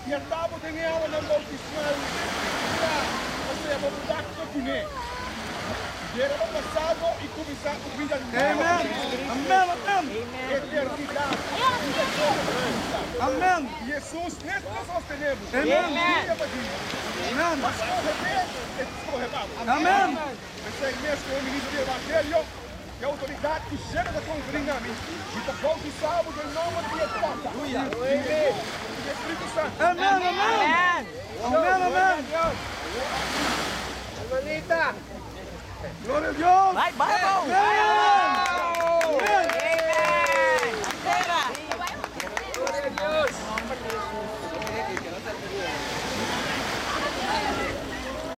E a tábua tem ela na bautismo. Você é voltar com o era passado e começar a vida de Amém. Amém. eternidade. Amém. Jesus, nós sostenemos. Amém. Amém. Mas correr é descorrebar. Amém. Esse mesmo é o ministro do Evangelho, que é a autoridade que chega da conferência a mim. E por causa do sábado, em nome de Jesus. Aleluia. E Espírito Santo. Amém. Amém. Amém. Manita! Glória a Deus. Vai, vai, vai!